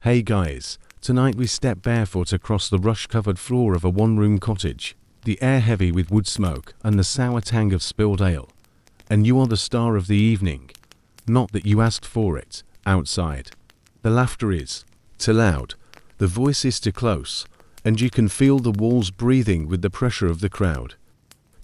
Hey guys, tonight we step barefoot across the rush-covered floor of a one-room cottage, the air heavy with wood smoke and the sour tang of spilled ale. And you are the star of the evening. Not that you asked for it, outside. The laughter is too loud, the voice is too close, and you can feel the walls breathing with the pressure of the crowd.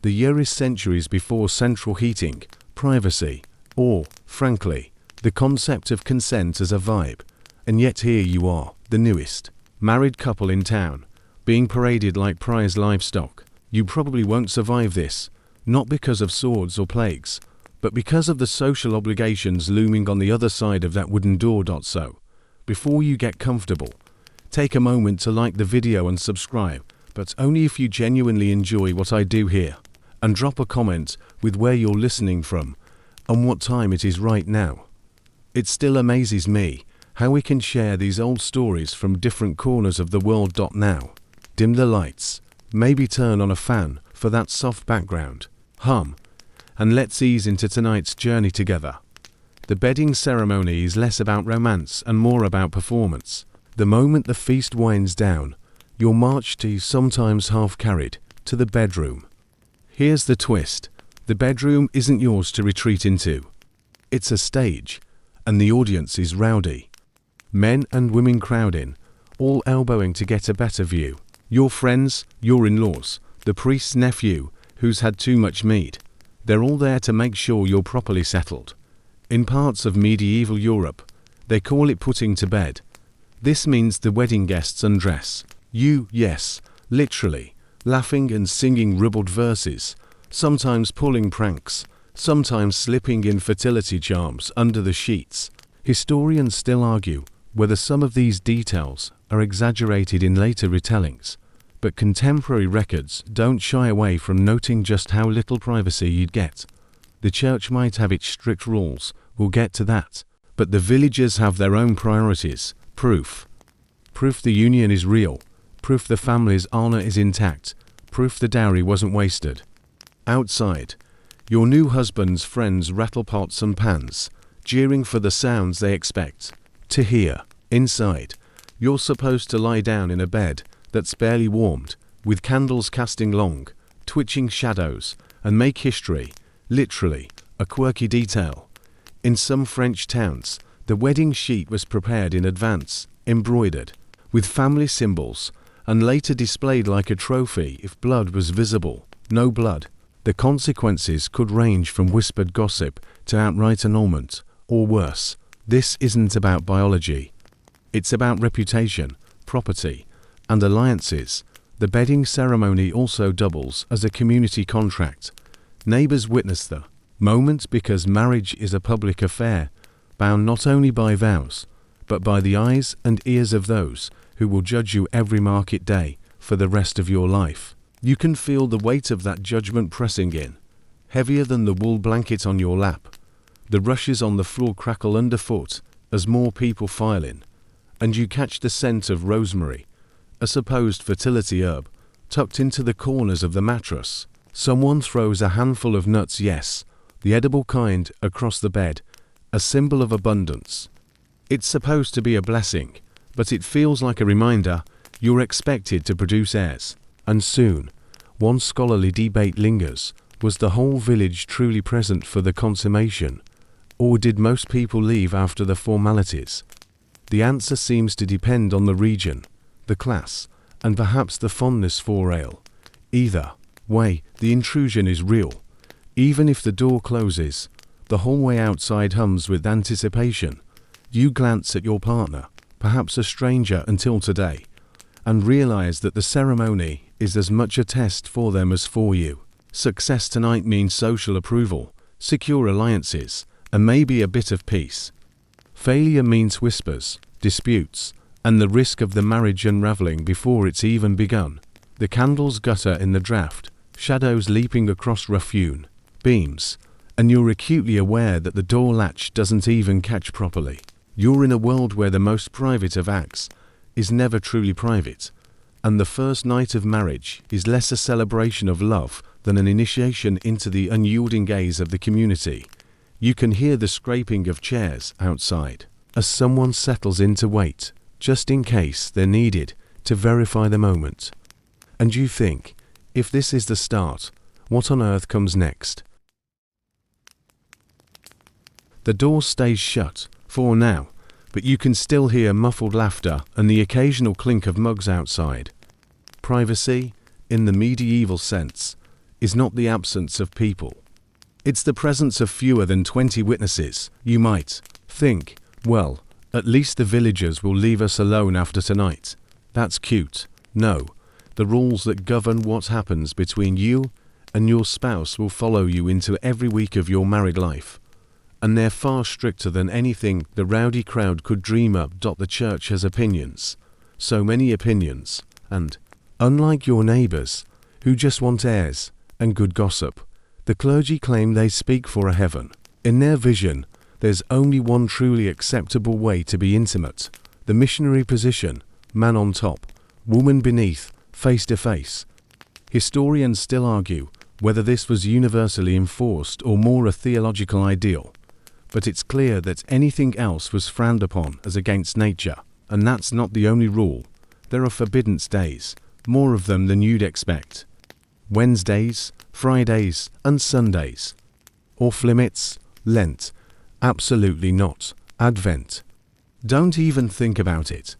The year is centuries before central heating, privacy, or, frankly, the concept of consent as a vibe. And yet here you are, the newest married couple in town, being paraded like prize livestock. You probably won't survive this, not because of swords or plagues, but because of the social obligations looming on the other side of that wooden door. So, before you get comfortable, take a moment to like the video and subscribe, but only if you genuinely enjoy what I do here, and drop a comment with where you're listening from, and what time it is right now. It still amazes me how we can share these old stories from different corners of the world. Now, dim the lights, maybe turn on a fan for that soft background hum, and let's ease into tonight's journey together. The bedding ceremony is less about romance and more about performance. The moment the feast winds down, you're marched to, sometimes half carried, to the bedroom. Here's the twist. The bedroom isn't yours to retreat into. It's a stage, and the audience is rowdy. Men and women crowd in, all elbowing to get a better view. Your friends, your in-laws, the priest's nephew, who's had too much mead. They're all there to make sure you're properly settled. In parts of medieval Europe, they call it putting to bed. This means the wedding guests undress. You, yes, literally, laughing and singing ribald verses, sometimes pulling pranks, sometimes slipping in fertility charms under the sheets. Historians still argue whether some of these details are exaggerated in later retellings, but contemporary records don't shy away from noting just how little privacy you'd get. The church might have its strict rules, we'll get to that, but the villagers have their own priorities. Proof the union is real, proof the family's honor is intact, proof the dowry wasn't wasted. Outside, your new husband's friends rattle pots and pans, jeering for the sounds they expect to hear. Inside, you're supposed to lie down in a bed that's barely warmed, with candles casting long, twitching shadows, and make history, literally, a quirky detail. In some French towns, the wedding sheet was prepared in advance, embroidered, with family symbols, and later displayed like a trophy if blood was visible. No blood. The consequences could range from whispered gossip to outright annulment, or worse. This isn't about biology. It's about reputation, property, and alliances. The bedding ceremony also doubles as a community contract. Neighbors witness the moment because marriage is a public affair, bound not only by vows, but by the eyes and ears of those who will judge you every market day for the rest of your life. You can feel the weight of that judgment pressing in, heavier than the wool blanket on your lap. The rushes on the floor crackle underfoot as more people file in, and you catch the scent of rosemary, a supposed fertility herb, tucked into the corners of the mattress. Someone throws a handful of nuts, yes, the edible kind, across the bed, a symbol of abundance. It's supposed to be a blessing, but it feels like a reminder you're expected to produce heirs. And soon, one scholarly debate lingers. Was the whole village truly present for the consummation? Or did most people leave after the formalities? The answer seems to depend on the region, the class, and perhaps the fondness for ale. Either way, the intrusion is real. Even if the door closes, the hallway outside hums with anticipation. You glance at your partner, perhaps a stranger until today, and realize that the ceremony is as much a test for them as for you. Success tonight means social approval, secure alliances, and maybe a bit of peace. Failure means whispers, disputes, and the risk of the marriage unraveling before it's even begun. The candles gutter in the draught, shadows leaping across rough-hewn beams, and you're acutely aware that the door latch doesn't even catch properly. You're in a world where the most private of acts is never truly private, and the first night of marriage is less a celebration of love than an initiation into the unyielding gaze of the community. You can hear the scraping of chairs outside as someone settles in to wait, just in case they're needed to verify the moment. And you think, if this is the start, what on earth comes next? The door stays shut, for now, but you can still hear muffled laughter and the occasional clink of mugs outside. Privacy, in the medieval sense, is not the absence of people. It's the presence of fewer than 20 witnesses. You might think, well, at least the villagers will leave us alone after tonight. That's cute. No, the rules that govern what happens between you and your spouse will follow you into every week of your married life. And they're far stricter than anything the rowdy crowd could dream up. The church has opinions. So many opinions. And, unlike your neighbors, who just want heirs and good gossip, the clergy claim they speak for a heaven. In their vision, there's only one truly acceptable way to be intimate: the missionary position, man on top, woman beneath, face to face. Historians still argue whether this was universally enforced or more a theological ideal, but it's clear that anything else was frowned upon as against nature. And that's not the only rule. There are forbidden days, more of them than you'd expect. Wednesdays, Fridays, and Sundays. Off limits, Lent. Absolutely not. Advent. Don't even think about it.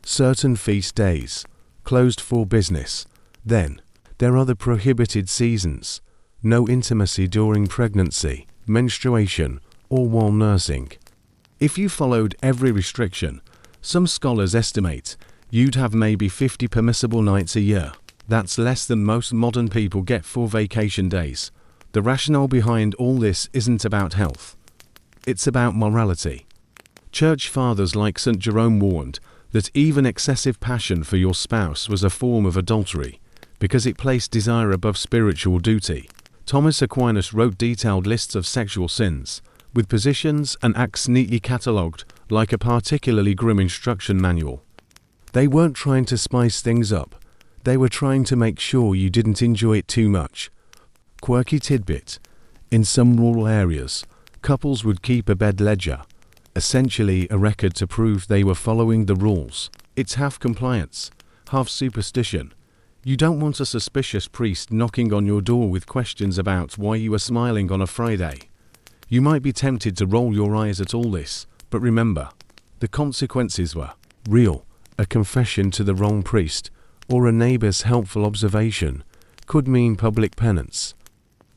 Certain feast days, closed for business. Then, there are the prohibited seasons. No intimacy during pregnancy, menstruation, or while nursing. If you followed every restriction, some scholars estimate you'd have maybe 50 permissible nights a year. That's less than most modern people get for vacation days. The rationale behind all this isn't about health. It's about morality. Church fathers like St. Jerome warned that even excessive passion for your spouse was a form of adultery, because it placed desire above spiritual duty. Thomas Aquinas wrote detailed lists of sexual sins, with positions and acts neatly catalogued like a particularly grim instruction manual. They weren't trying to spice things up. They were trying to make sure you didn't enjoy it too much. Quirky tidbit: in some rural areas, couples would keep a bed ledger, essentially a record to prove they were following the rules. It's half compliance, half superstition. You don't want a suspicious priest knocking on your door with questions about why you were smiling on a Friday. You might be tempted to roll your eyes at all this, but remember, the consequences were real. A confession to the wrong priest, or a neighbor's helpful observation, could mean public penance.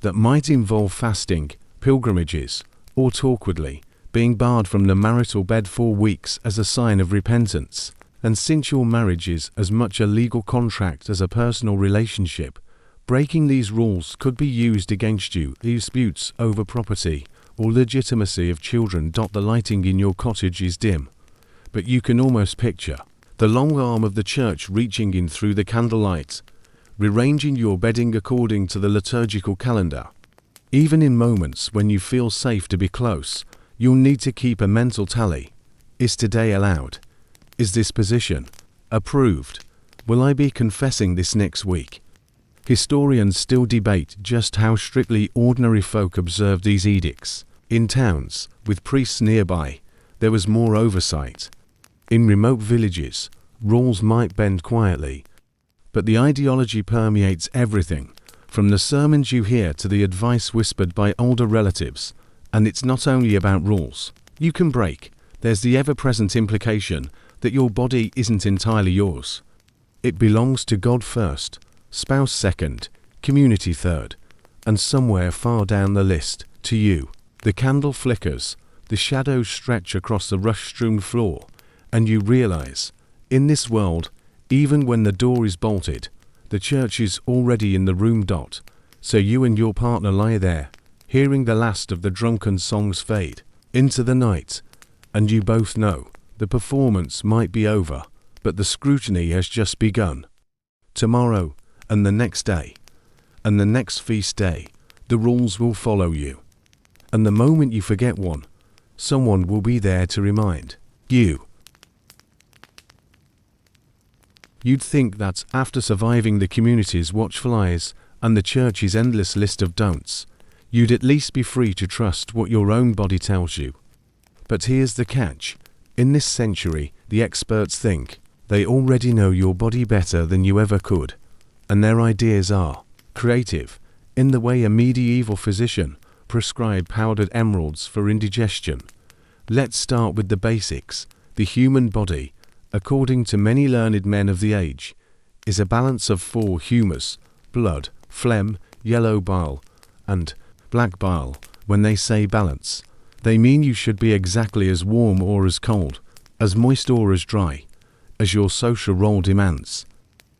That might involve fasting, pilgrimages, or awkwardly being barred from the marital bed for weeks as a sign of repentance. And since your marriage is as much a legal contract as a personal relationship, breaking these rules could be used against you in disputes over property or legitimacy of children. The lighting in your cottage is dim, but you can almost picture the long arm of the church reaching in through the candlelight, rearranging your bedding according to the liturgical calendar. Even in moments when you feel safe to be close, you'll need to keep a mental tally. Is today allowed? Is this position approved? Will I be confessing this next week? Historians still debate just how strictly ordinary folk observed these edicts. In towns, with priests nearby, there was more oversight. In remote villages, rules might bend quietly, but the ideology permeates everything, from the sermons you hear to the advice whispered by older relatives. And it's not only about rules you can break. There's the ever-present implication that your body isn't entirely yours. It belongs to God first, spouse second, community third, and somewhere far down the list, to you. The candle flickers, the shadows stretch across the rush-strewn floor, and you realize, in this world, even when the door is bolted, the church is already in the room. So you and your partner lie there, hearing the last of the drunken songs fade into the night, and you both know the performance might be over, but the scrutiny has just begun. Tomorrow, and the next day, and the next feast day, the rules will follow you. And the moment you forget one, someone will be there to remind you. You'd think that after surviving the community's watchful eyes and the church's endless list of don'ts, you'd at least be free to trust what your own body tells you. But here's the catch: In this century, the experts think they already know your body better than you ever could, and their ideas are creative, in the way a medieval physician prescribed powdered emeralds for indigestion. Let's start with the basics. The human body, according to many learned men of the age, is a balance of 4 humus, blood, phlegm, yellow bile, and black bile. When they say balance, they mean you should be exactly as warm or as cold, as moist or as dry, as your social role demands.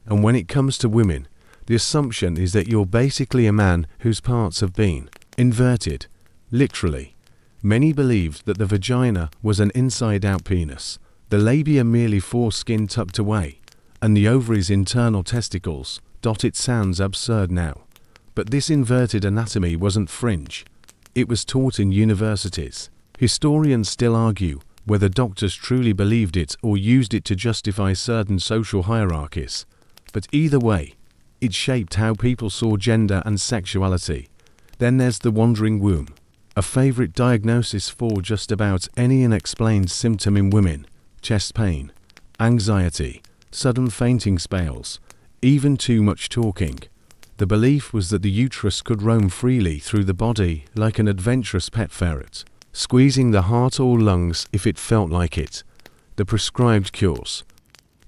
And when it comes to women, the assumption is that you're basically a man whose parts have been inverted, literally. Many believed that the vagina was an inside-out penis, the labia merely foreskin tucked away, and the ovaries internal testicles. It sounds absurd now, but this inverted anatomy wasn't fringe. It was taught in universities. Historians still argue whether doctors truly believed it or used it to justify certain social hierarchies. But either way, it shaped how people saw gender and sexuality. Then there's the wandering womb, a favorite diagnosis for just about any unexplained symptom in women: chest pain, anxiety, sudden fainting spells, even too much talking. The belief was that the uterus could roam freely through the body like an adventurous pet ferret, squeezing the heart or lungs if it felt like it. The prescribed cures: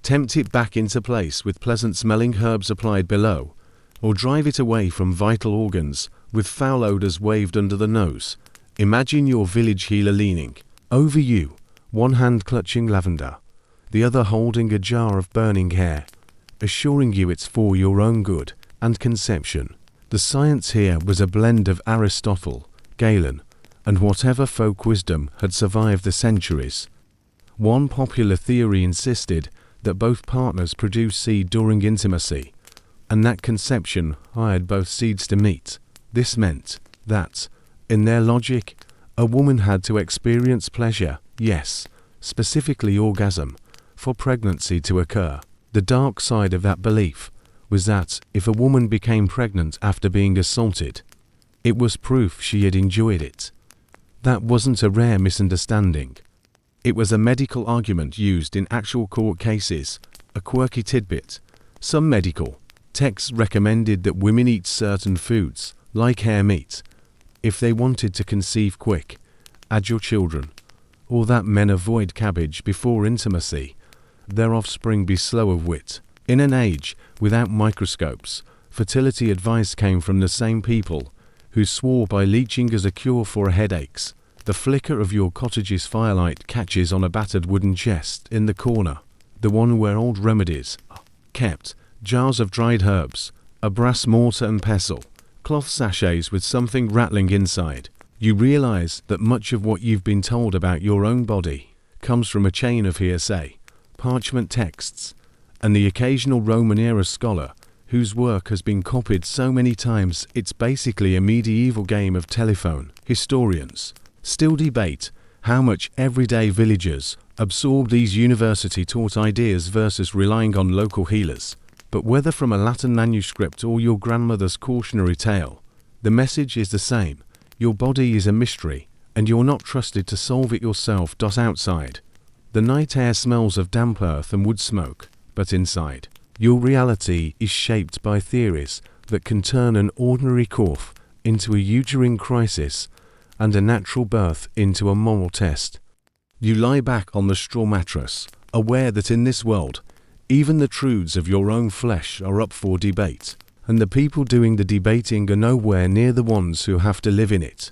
tempt it back into place with pleasant-smelling herbs applied below, or drive it away from vital organs with foul odors waved under the nose. Imagine your village healer leaning over you, one hand clutching lavender, the other holding a jar of burning hair, assuring you it's for your own good and conception. The science here was a blend of Aristotle, Galen, and whatever folk wisdom had survived the centuries. One popular theory insisted that both partners produce seed during intimacy, and that conception hired both seeds to meet. This meant that, in their logic, a woman had to experience pleasure, yes, specifically orgasm, for pregnancy to occur. The dark side of that belief was that if a woman became pregnant after being assaulted, it was proof she had enjoyed it. That wasn't a rare misunderstanding. It was a medical argument used in actual court cases. A quirky tidbit: some medical texts recommended that women eat certain foods, like hare meat, if they wanted to conceive quick, add your children, or that men avoid cabbage before intimacy, their offspring be slow of wit. In an age without microscopes, fertility advice came from the same people who swore by leeching as a cure for headaches. The flicker of your cottage's firelight catches on a battered wooden chest in the corner, the one where old remedies are kept, jars of dried herbs, a brass mortar and pestle, cloth sachets with something rattling inside. You realize that much of what you've been told about your own body comes from a chain of hearsay, parchment texts, and the occasional Roman-era scholar whose work has been copied so many times it's basically a medieval game of telephone. Historians still debate how much everyday villagers absorb these university-taught ideas versus relying on local healers. But whether from a Latin manuscript or your grandmother's cautionary tale, the message is the same. Your body is a mystery, and you're not trusted to solve it yourself. Outside, the night air smells of damp earth and wood smoke, but inside, your reality is shaped by theories that can turn an ordinary cough into a uterine crisis and a natural birth into a moral test. You lie back on the straw mattress, aware that in this world, even the truths of your own flesh are up for debate, and the people doing the debating are nowhere near the ones who have to live in it.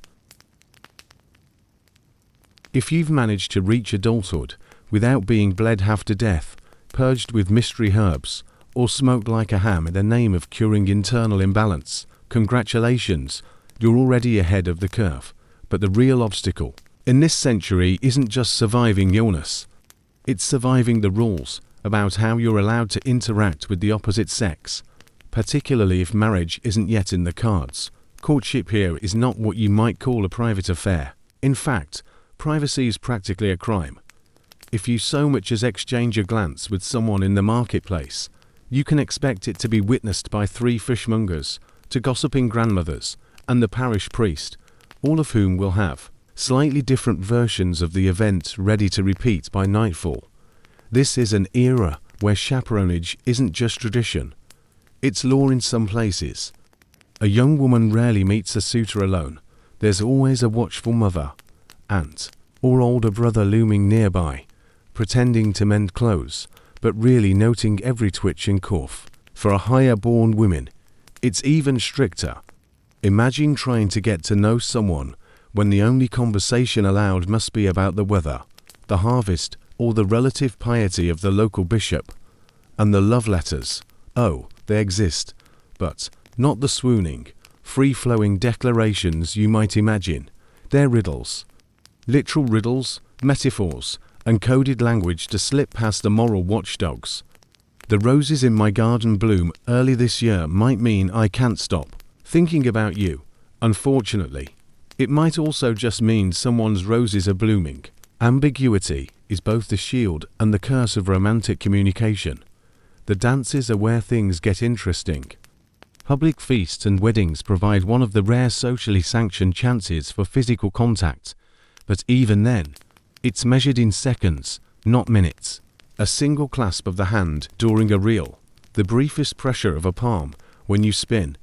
If you've managed to reach adulthood without being bled half to death, purged with mystery herbs, or smoked like a ham in the name of curing internal imbalance, congratulations, you're already ahead of the curve. But the real obstacle in this century isn't just surviving illness. It's surviving the rules about how you're allowed to interact with the opposite sex, particularly if marriage isn't yet in the cards. Courtship here is not what you might call a private affair. In fact, privacy is practically a crime. If you so much as exchange a glance with someone in the marketplace, you can expect it to be witnessed by 3 fishmongers, 2 gossiping grandmothers, and the parish priest, all of whom will have slightly different versions of the event ready to repeat by nightfall. This is an era where chaperonage isn't just tradition, it's law in some places. A young woman rarely meets a suitor alone. There's always a watchful mother, aunt, or older brother looming nearby, pretending to mend clothes, but really noting every twitch and cough. For a higher-born women, it's even stricter. Imagine trying to get to know someone when the only conversation allowed must be about the weather, the harvest, or the relative piety of the local bishop. And the love letters, oh, they exist, but not the swooning, free-flowing declarations you might imagine. They're riddles. Literal riddles, metaphors, and coded language to slip past the moral watchdogs. The roses in my garden bloom early this year might mean I can't stop thinking about you. Unfortunately, it might also just mean someone's roses are blooming. Ambiguity is both the shield and the curse of romantic communication. The dances are where things get interesting. Public feasts and weddings provide one of the rare socially sanctioned chances for physical contact, but even then, it's measured in seconds, not minutes. A single clasp of the hand during a reel, the briefest pressure of a palm when you spin,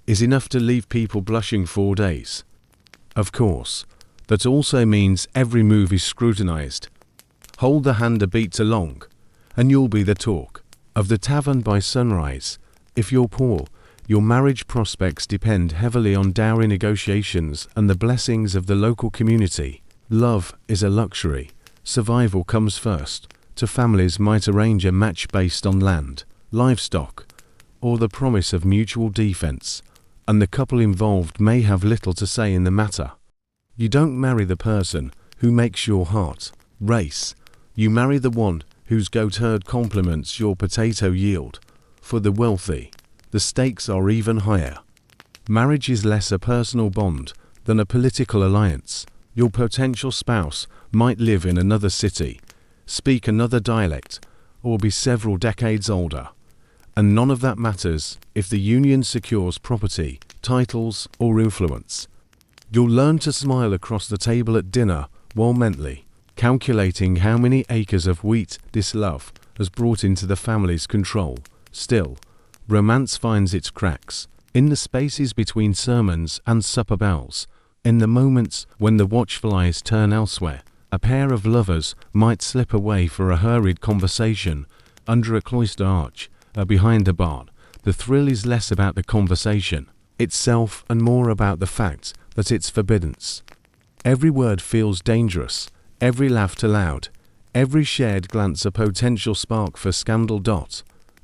is enough to leave people blushing for days. Of course, that also means every move is scrutinized. Hold the hand a beat too long, and you'll be the talk of the tavern by sunrise. If you're poor, your marriage prospects depend heavily on dowry negotiations and the blessings of the local community. Love is a luxury. Survival comes first. To families might arrange a match based on land, livestock, or the promise of mutual defense, and the couple involved may have little to say in the matter. You don't marry the person who makes your heart race. You marry the one whose goat herd complements your potato yield. For the wealthy, the stakes are even higher. Marriage is less a personal bond than a political alliance. Your potential spouse might live in another city, speak another dialect, or be several decades older. And none of that matters if the union secures property, titles, or influence. You'll learn to smile across the table at dinner while mentally calculating how many acres of wheat this love has brought into the family's control. Still, romance finds its cracks in the spaces between sermons and supper bells. In the moments when the watchful eyes turn elsewhere, a pair of lovers might slip away for a hurried conversation under a cloister arch, behind a barn. The thrill is less about the conversation itself and more about the fact that it's forbidden. Every word feels dangerous, every laugh loud, every shared glance a potential spark for scandal.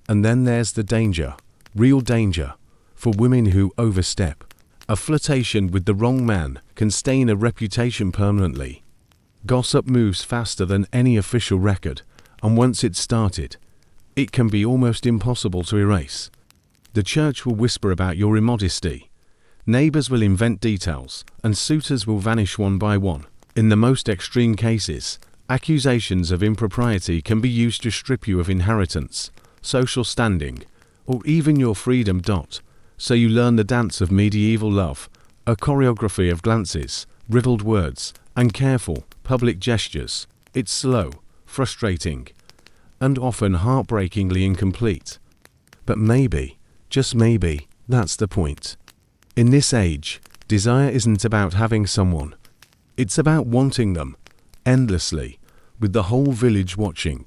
And then there's the danger, real danger, for women who overstep. A flirtation with the wrong man can stain a reputation permanently. Gossip moves faster than any official record, and once it's started, it can be almost impossible to erase. The church will whisper about your immodesty. Neighbors will invent details, and suitors will vanish one by one. In the most extreme cases, accusations of impropriety can be used to strip you of inheritance, social standing, or even your freedom. So you learn the dance of medieval love, a choreography of glances, riddled words, and careful, public gestures. It's slow, frustrating, and often heartbreakingly incomplete. But maybe, just maybe, that's the point. In this age, desire isn't about having someone. It's about wanting them, endlessly, with the whole village watching.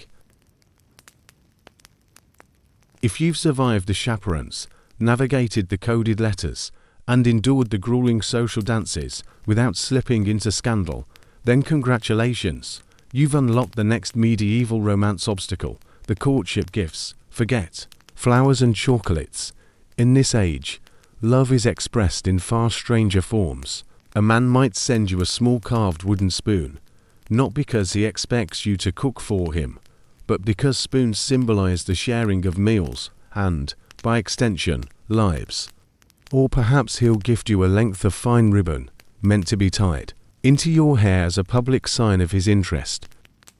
If you've survived the chaperones, navigated the coded letters, and endured the grueling social dances without slipping into scandal, then congratulations. You've unlocked the next medieval romance obstacle, the courtship gifts. Forget flowers and chocolates. In this age, love is expressed in far stranger forms. A man might send you a small carved wooden spoon, not because he expects you to cook for him, but because spoons symbolize the sharing of meals and, by extension, lives. Or perhaps he'll gift you a length of fine ribbon, meant to be tied into your hair as a public sign of his interest.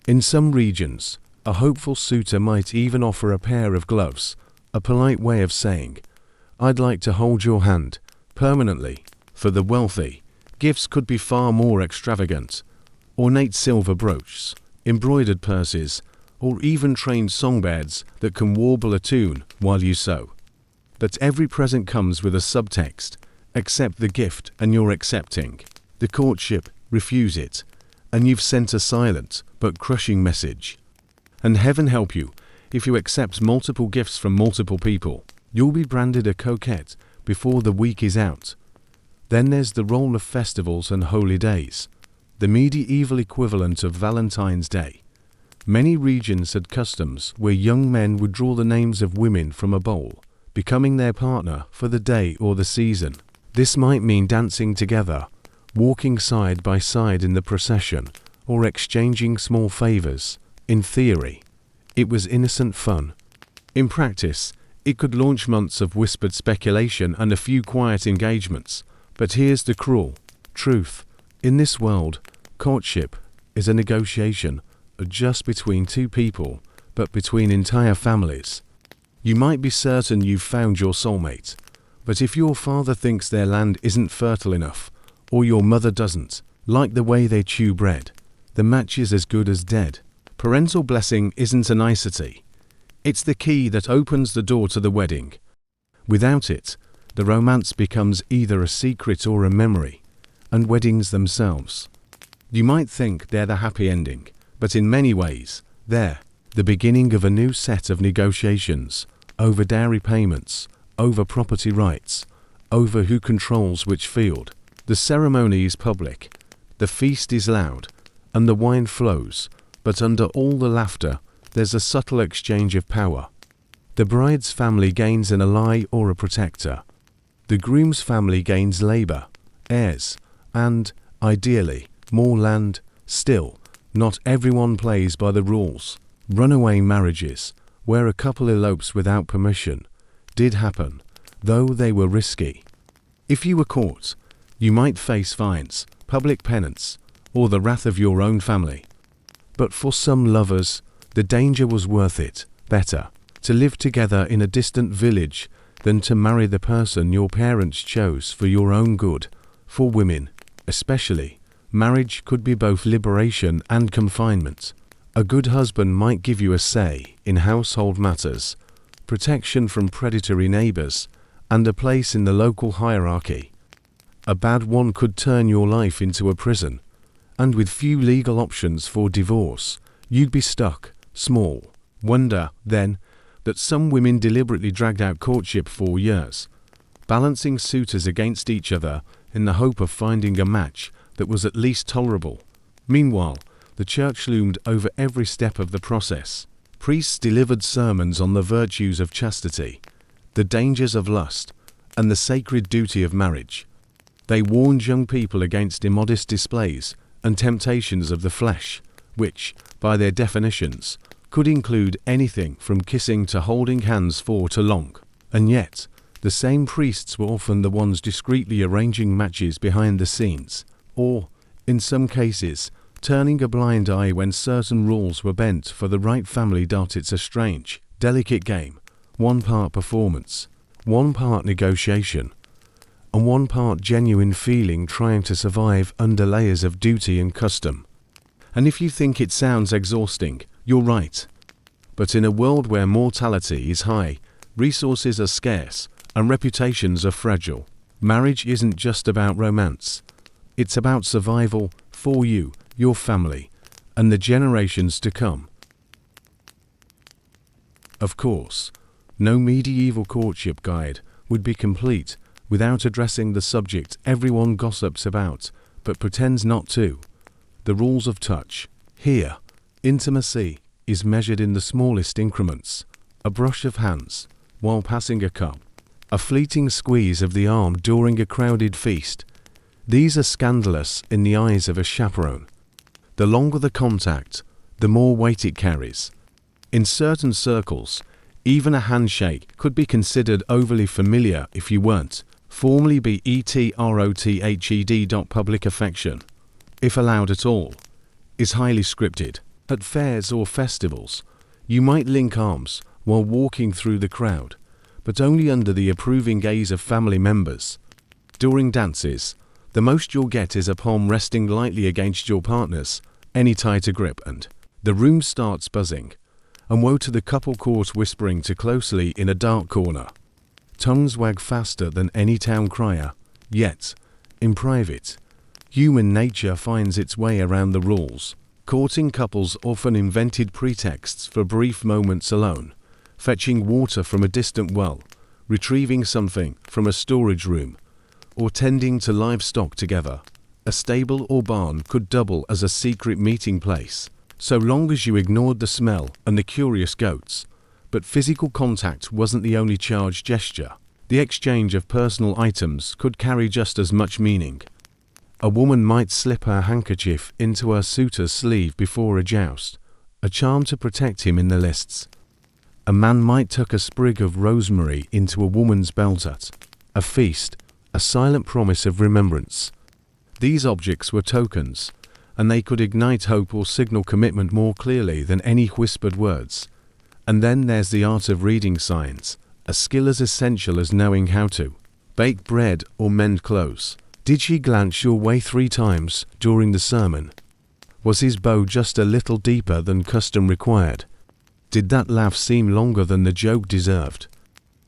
In some regions, a hopeful suitor might even offer a pair of gloves, a polite way of saying, "I'd like to hold your hand, permanently." For the wealthy, Gifts could be far more extravagant. Ornate silver brooches, embroidered purses, or even trained songbirds that can warble a tune while you sew. But every present comes with a subtext. Accept the gift and you're accepting the courtship, refuse it, and you've sent a silent but crushing message. And heaven help you, if you accept multiple gifts from multiple people, you'll be branded a coquette before the week is out. Then there's the role of festivals and holy days, the medieval equivalent of Valentine's Day. Many regions had customs where young men would draw the names of women from a bowl, becoming their partner for the day or the season. This might mean dancing together, walking side by side in the procession, or exchanging small favors. In theory, it was innocent fun. In practice, it could launch months of whispered speculation and a few quiet engagements. But here's the cruel truth. In this world, courtship is a negotiation, just between two people, but between entire families. You might be certain you've found your soulmate, but if your father thinks their land isn't fertile enough, or your mother doesn't like the way they chew bread, the match is as good as dead. Parental blessing isn't a nicety. It's the key that opens the door to the wedding. Without it, the romance becomes either a secret or a memory, and weddings themselves. You might think they're the happy ending, but in many ways, they're the beginning of a new set of negotiations over dowry payments, over property rights, over who controls which field. The ceremony is public, the feast is loud, and the wine flows, but under all the laughter, there's a subtle exchange of power. The bride's family gains an ally or a protector. The groom's family gains labor, heirs, and, ideally, more land. Still, not everyone plays by the rules. Runaway marriages, where a couple elopes without permission, did happen, though they were risky. If you were caught, you might face fines, public penance, or the wrath of your own family. But for some lovers, the danger was worth it. Better to live together in a distant village than to marry the person your parents chose for your own good. For women, especially, marriage could be both liberation and confinement. A good husband might give you a say in household matters, protection from predatory neighbors, and a place in the local hierarchy. A bad one could turn your life into a prison, and with few legal options for divorce, you'd be stuck, small. Wonder, then, that some women deliberately dragged out courtship for years, balancing suitors against each other in the hope of finding a match that was at least tolerable. Meanwhile, the church loomed over every step of the process. Priests delivered sermons on the virtues of chastity, the dangers of lust, and the sacred duty of marriage. They warned young people against immodest displays and temptations of the flesh, which, by their definitions, could include anything from kissing to holding hands for too long. And yet, the same priests were often the ones discreetly arranging matches behind the scenes, or, in some cases, turning a blind eye when certain rules were bent for the right family. It's a strange, delicate game, one part performance, one part negotiation, and one part genuine feeling trying to survive under layers of duty and custom. And if you think it sounds exhausting, you're right. But in a world where mortality is high, resources are scarce, and reputations are fragile, marriage isn't just about romance. It's about survival for you, your family, and the generations to come. Of course, no medieval courtship guide would be complete without addressing the subject everyone gossips about, but pretends not to: the rules of touch. Here, intimacy is measured in the smallest increments: a brush of hands while passing a cup, a fleeting squeeze of the arm during a crowded feast. These are scandalous in the eyes of a chaperone. The longer the contact, the more weight it carries. In certain circles, even a handshake could be considered overly familiar if you weren't formally betrothed. Public affection, if allowed at all, is highly scripted. At fairs or festivals, you might link arms while walking through the crowd, but only under the approving gaze of family members. During dances, The most you'll get is a palm resting lightly against your partner's, any tighter grip, and the room starts buzzing. And woe to the couple caught whispering too closely in a dark corner. Tongues wag faster than any town crier, yet, in private, human nature finds its way around the rules. Courting couples often invented pretexts for brief moments alone, fetching water from a distant well, retrieving something from a storage room, or tending to livestock together. A stable or barn could double as a secret meeting place, so long as you ignored the smell and the curious goats. But physical contact wasn't the only charged gesture. The exchange of personal items could carry just as much meaning. A woman might slip her handkerchief into her suitor's sleeve before a joust, a charm to protect him in the lists. A man might tuck a sprig of rosemary into a woman's belt at a feast, a silent promise of remembrance. These objects were tokens, and they could ignite hope or signal commitment more clearly than any whispered words. And then there's the art of reading signs, a skill as essential as knowing how to bake bread or mend clothes. Did she glance your way 3 times during the sermon? Was his bow just a little deeper than custom required? Did that laugh seem longer than the joke deserved?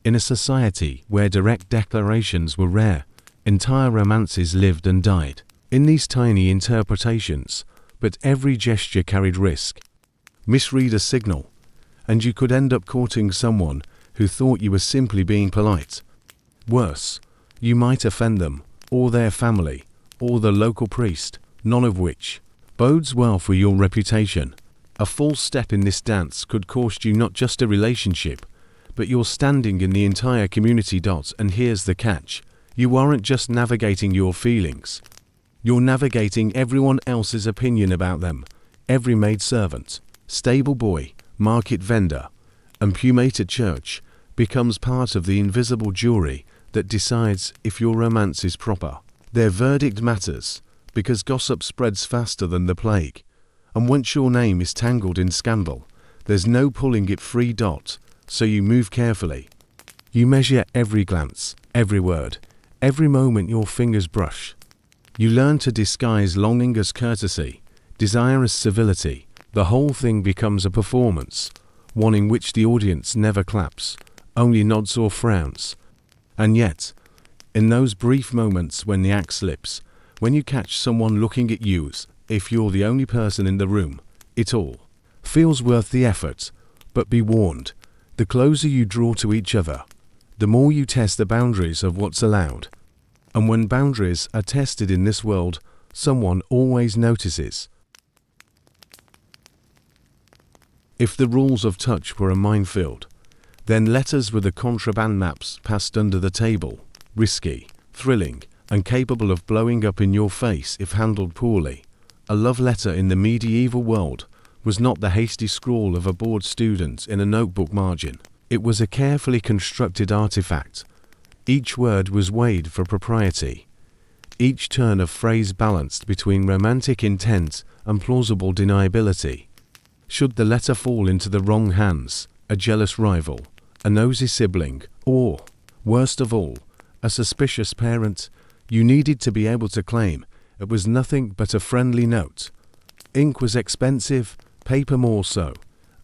In a society where direct declarations were rare, entire romances lived and died in these tiny interpretations, but every gesture carried risk. Misread a signal, and you could end up courting someone who thought you were simply being polite. Worse, you might offend them, or their family, or the local priest, none of which bodes well for your reputation. A false step in this dance could cost you not just a relationship, but your standing in the entire community. And here's the catch: you aren't just navigating your feelings. You're navigating everyone else's opinion about them. Every maidservant, stable boy, market vendor, and pewmate at church becomes part of the invisible jury that decides if your romance is proper. Their verdict matters, because gossip spreads faster than the plague, and once your name is tangled in scandal, there's no pulling it free. So you move carefully. You measure every glance, every word, every moment your fingers brush. You learn to disguise longing as courtesy, desire as civility. The whole thing becomes a performance, one in which the audience never claps, only nods or frowns. And yet, in those brief moments when the act slips, when you catch someone looking at you as if you're the only person in the room, it all feels worth the effort. But be warned, the closer you draw to each other, the more you test the boundaries of what's allowed. And when boundaries are tested in this world, someone always notices. If the rules of touch were a minefield, then letters were the contraband maps passed under the table, risky, thrilling, and capable of blowing up in your face if handled poorly. A love letter in the medieval world was not the hasty scrawl of a bored student in a notebook margin. It was a carefully constructed artifact. Each word was weighed for propriety. Each turn of phrase balanced between romantic intent and plausible deniability. Should the letter fall into the wrong hands, a jealous rival, a nosy sibling, or, worst of all, a suspicious parent, you needed to be able to claim it was nothing but a friendly note. Ink was expensive, paper more so,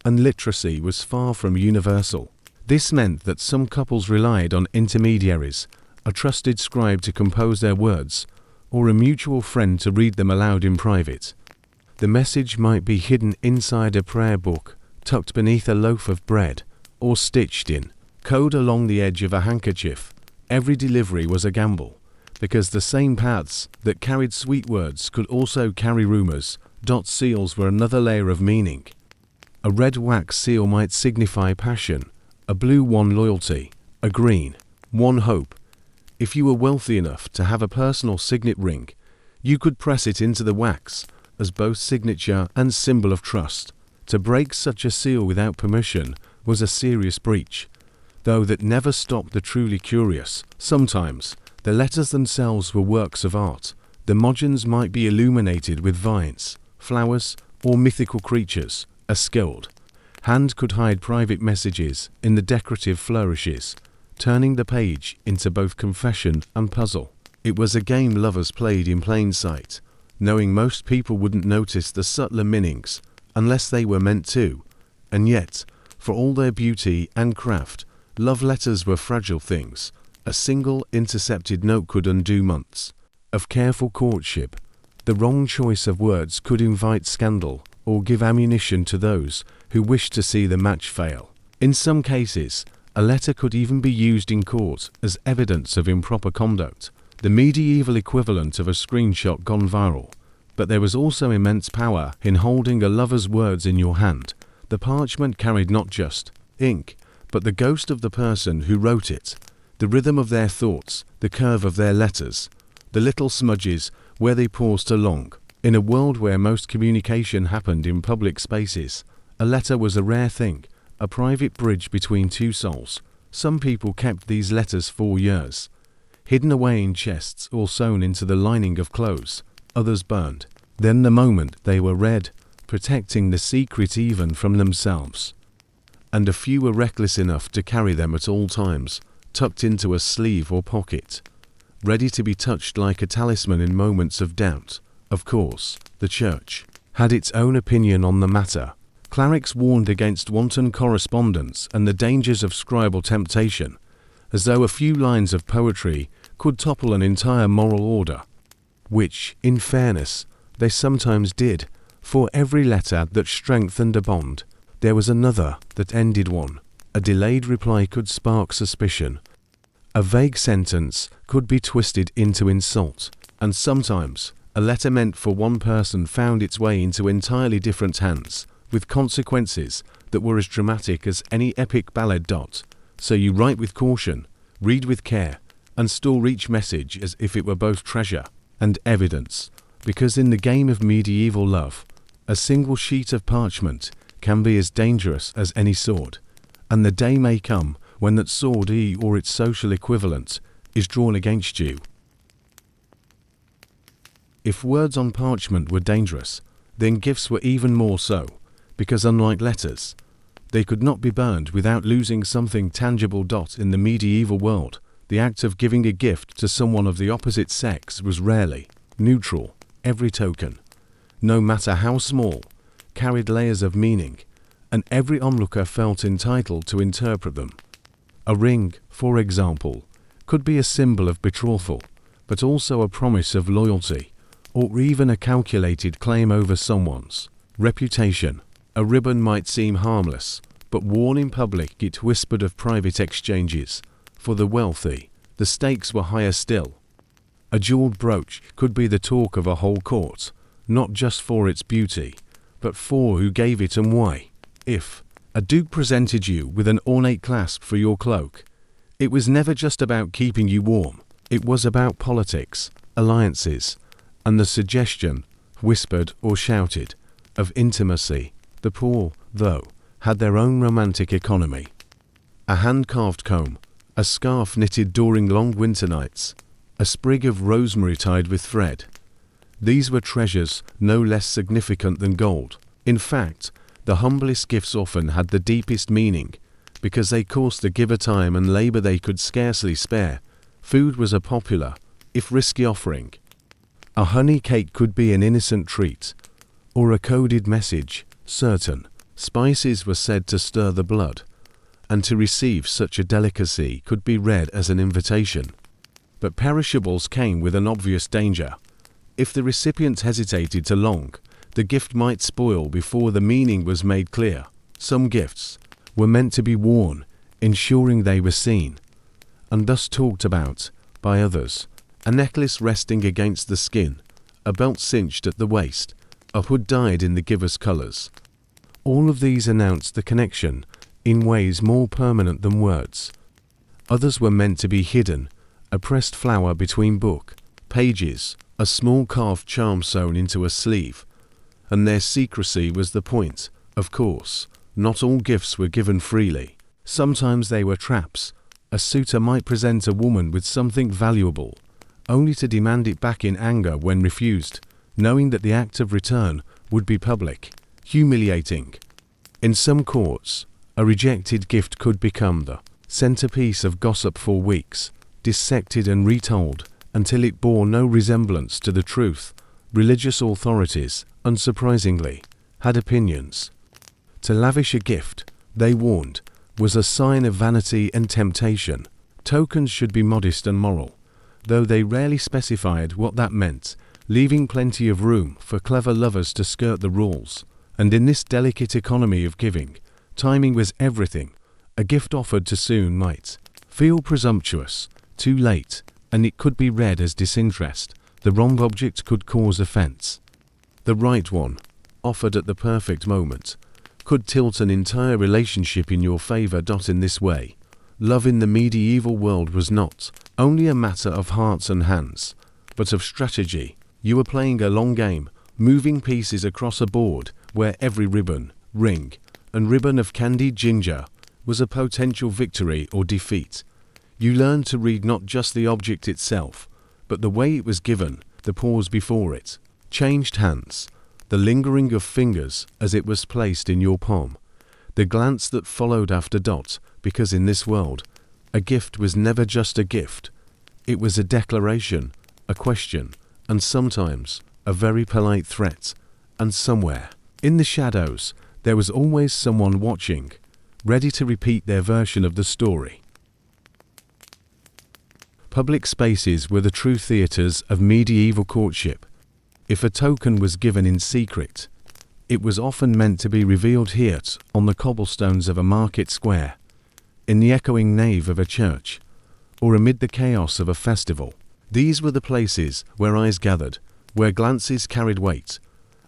and literacy was far from universal. This meant that some couples relied on intermediaries, a trusted scribe to compose their words, or a mutual friend to read them aloud in private. The message might be hidden inside a prayer book, tucked beneath a loaf of bread, or stitched in code along the edge of a handkerchief. Every delivery was a gamble, because the same paths that carried sweet words could also carry rumors. Seals were another layer of meaning. A red wax seal might signify passion, a blue one loyalty, a green one hope. If you were wealthy enough to have a personal signet ring, you could press it into the wax as both signature and symbol of trust. To break such a seal without permission was a serious breach, though that never stopped the truly curious. Sometimes the letters themselves were works of art. The margins might be illuminated with vines, flowers, or mythical creatures. A skilled hand could hide private messages in the decorative flourishes, turning the page into both confession and puzzle. It was a game lovers played in plain sight, knowing most people wouldn't notice the subtler meanings unless they were meant to, and yet, for all their beauty and craft, love letters were fragile things. A single intercepted note could undo months of careful courtship. The wrong choice of words could invite scandal or give ammunition to those who wished to see the match fail. In some cases, a letter could even be used in court as evidence of improper conduct, the medieval equivalent of a screenshot gone viral. But there was also immense power in holding a lover's words in your hand. The parchment carried not just ink, but the ghost of the person who wrote it, the rhythm of their thoughts, the curve of their letters, the little smudges where they paused too long. In a world where most communication happened in public spaces, a letter was a rare thing, a private bridge between two souls. Some people kept these letters for years, hidden away in chests or sewn into the lining of clothes. Others burned. Then the moment they were read, protecting the secret even from themselves. And a few were reckless enough to carry them at all times, tucked into a sleeve or pocket, ready to be touched like a talisman in moments of doubt. Of course, the church had its own opinion on the matter. Clerics warned against wanton correspondence and the dangers of scribal temptation, as though a few lines of poetry could topple an entire moral order, which, in fairness, they sometimes did. For every letter that strengthened a bond, there was another that ended one. A delayed reply could spark suspicion. A vague sentence could be twisted into insult, and sometimes a letter meant for one person found its way into entirely different hands, with consequences that were as dramatic as any epic ballad. So you write with caution, read with care, and store each message as if it were both treasure and evidence, because in the game of medieval love, a single sheet of parchment can be as dangerous as any sword, and the day may come when that sword or its social equivalent is drawn against you. If words on parchment were dangerous, then gifts were even more so, because unlike letters, they could not be burned without losing something tangible. In the medieval world, the act of giving a gift to someone of the opposite sex was rarely neutral. Every token, no matter how small, carried layers of meaning, and every onlooker felt entitled to interpret them. A ring, for example, could be a symbol of betrothal, but also a promise of loyalty, or even a calculated claim over someone's reputation. A ribbon might seem harmless, but worn in public it whispered of private exchanges. For the wealthy, the stakes were higher still. A jeweled brooch could be the talk of a whole court, not just for its beauty, but for who gave it and why. If a duke presented you with an ornate clasp for your cloak, it was never just about keeping you warm. It was about politics, alliances, and the suggestion, whispered or shouted, of intimacy. The poor, though, had their own romantic economy. A hand-carved comb, a scarf knitted during long winter nights, a sprig of rosemary tied with thread. These were treasures no less significant than gold. In fact, the humblest gifts often had the deepest meaning, because they cost the giver time and labor they could scarcely spare. Food was a popular, if risky offering. A honey cake could be an innocent treat, or a coded message. Certain spices were said to stir the blood, and to receive such a delicacy could be read as an invitation. But perishables came with an obvious danger. If the recipient hesitated too long, the gift might spoil before the meaning was made clear. Some gifts were meant to be worn, ensuring they were seen, and thus talked about, by others. A necklace resting against the skin, a belt cinched at the waist, a hood dyed in the giver's colors. All of these announced the connection in ways more permanent than words. Others were meant to be hidden, a pressed flower between book pages, a small carved charm sewn into a sleeve, and their secrecy was the point. Of course, not all gifts were given freely. Sometimes they were traps. A suitor might present a woman with something valuable, only to demand it back in anger when refused, knowing that the act of return would be public, humiliating. In some courts, a rejected gift could become the centerpiece of gossip for weeks, dissected and retold until it bore no resemblance to the truth. Religious authorities, unsurprisingly, had opinions. To lavish a gift, they warned, was a sign of vanity and temptation. Tokens should be modest and moral, though they rarely specified what that meant, leaving plenty of room for clever lovers to skirt the rules. And in this delicate economy of giving, timing was everything. A gift offered too soon might feel presumptuous, too late, and it could be read as disinterest. The wrong object could cause offense. The right one, offered at the perfect moment, could tilt an entire relationship in your favor. In this way, love in the medieval world was not only a matter of hearts and hands, but of strategy. You were playing a long game, moving pieces across a board where every ribbon, ring, and ribbon of candied ginger was a potential victory or defeat. You learned to read not just the object itself, but the way it was given, the pause before it, changed hands, the lingering of fingers as it was placed in your palm, the glance that followed after. Because in this world, a gift was never just a gift. It was a declaration, a question, and sometimes a very polite threat. And somewhere, in the shadows, there was always someone watching, ready to repeat their version of the story. Public spaces were the true theatres of medieval courtship. If a token was given in secret, it was often meant to be revealed here, on the cobblestones of a market square, in the echoing nave of a church, or amid the chaos of a festival. These were the places where eyes gathered, where glances carried weight,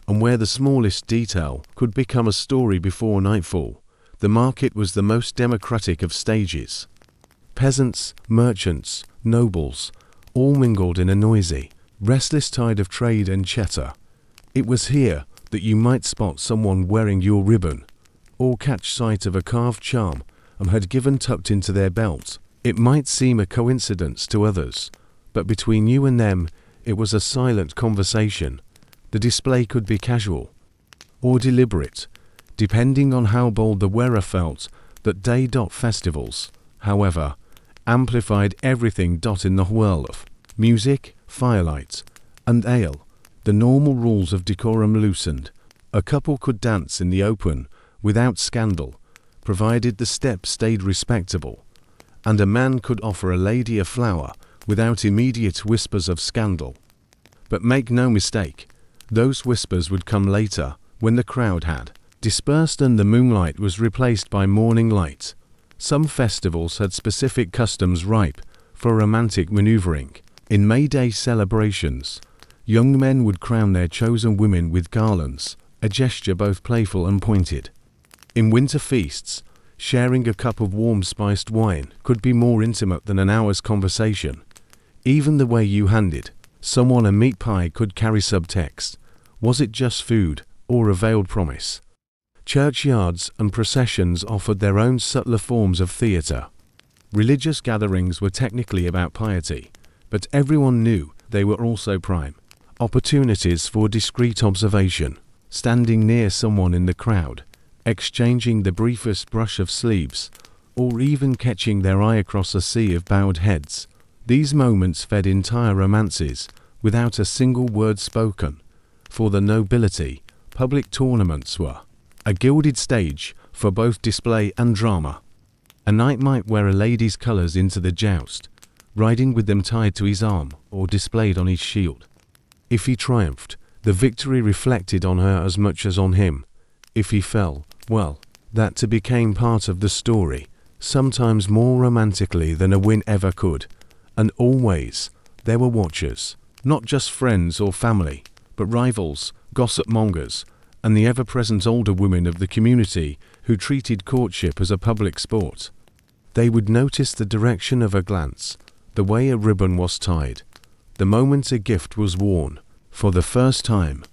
and where the smallest detail could become a story before nightfall. The market was the most democratic of stages. Peasants, merchants, nobles, all mingled in a noisy, restless tide of trade and chatter. It was here that you might spot someone wearing your ribbon, or catch sight of a carved charm had given tucked into their belt. It might seem a coincidence to others, but between you and them it was a silent conversation. The display could be casual or deliberate, depending on how bold the wearer felt that day. Festivals, however, amplified everything. In the whirl of music, firelight, and ale, the normal rules of decorum loosened. A couple could dance in the open without scandal, provided the steps stayed respectable, and a man could offer a lady a flower without immediate whispers of scandal. But make no mistake, those whispers would come later, when the crowd had dispersed and the moonlight was replaced by morning light. Some festivals had specific customs ripe for romantic maneuvering. In May Day celebrations, young men would crown their chosen women with garlands, a gesture both playful and pointed. In winter feasts, sharing a cup of warm spiced wine could be more intimate than an hour's conversation. Even the way you handed someone a meat pie could carry subtext. Was it just food, or a veiled promise? Churchyards and processions offered their own subtler forms of theatre. Religious gatherings were technically about piety, but everyone knew they were also prime opportunities for discreet observation. Standing near someone in the crowd, exchanging the briefest brush of sleeves, or even catching their eye across a sea of bowed heads. These moments fed entire romances, without a single word spoken. For the nobility, public tournaments were a gilded stage for both display and drama. A knight might wear a lady's colours into the joust, riding with them tied to his arm or displayed on his shield. If he triumphed, the victory reflected on her as much as on him. If he fell, well, that too became part of the story, sometimes more romantically than a win ever could. And always, there were watchers, not just friends or family, but rivals, gossip mongers, and the ever-present older women of the community who treated courtship as a public sport. They would notice the direction of a glance, the way a ribbon was tied, the moment a gift was worn. For the first time,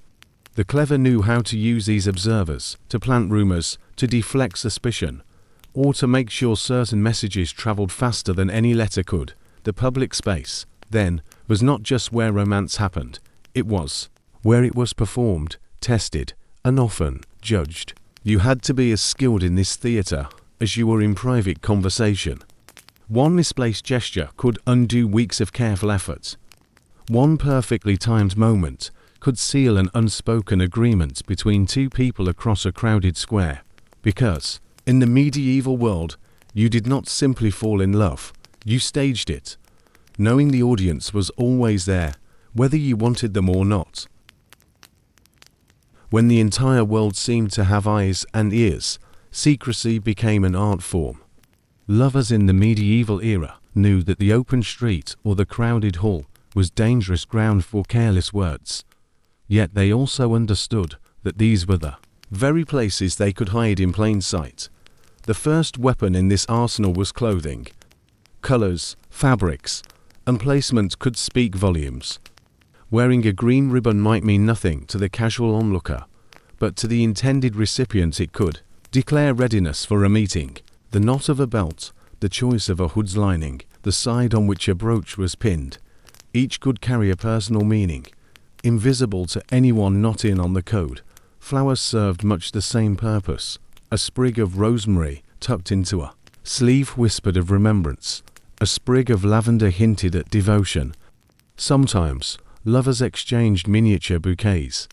the clever knew how to use these observers to plant rumors, to deflect suspicion, or to make sure certain messages traveled faster than any letter could. The public space, then, was not just where romance happened, it was where it was performed, tested, and often judged. You had to be as skilled in this theatre as you were in private conversation. One misplaced gesture could undo weeks of careful effort. One perfectly timed moment could seal an unspoken agreement between two people across a crowded square. Because, in the medieval world, you did not simply fall in love, you staged it, knowing the audience was always there, whether you wanted them or not. When the entire world seemed to have eyes and ears, secrecy became an art form. Lovers in the medieval era knew that the open street or the crowded hall was dangerous ground for careless words. Yet they also understood that these were the very places they could hide in plain sight. The first weapon in this arsenal was clothing. Colors, fabrics, and placement could speak volumes. Wearing a green ribbon might mean nothing to the casual onlooker, but to the intended recipient it could declare readiness for a meeting. The knot of a belt, the choice of a hood's lining, the side on which a brooch was pinned, each could carry a personal meaning, invisible to anyone not in on the code. Flowers served much the same purpose. A sprig of rosemary tucked into a sleeve whispered of remembrance. A sprig of lavender hinted at devotion. Sometimes, lovers exchanged miniature bouquets,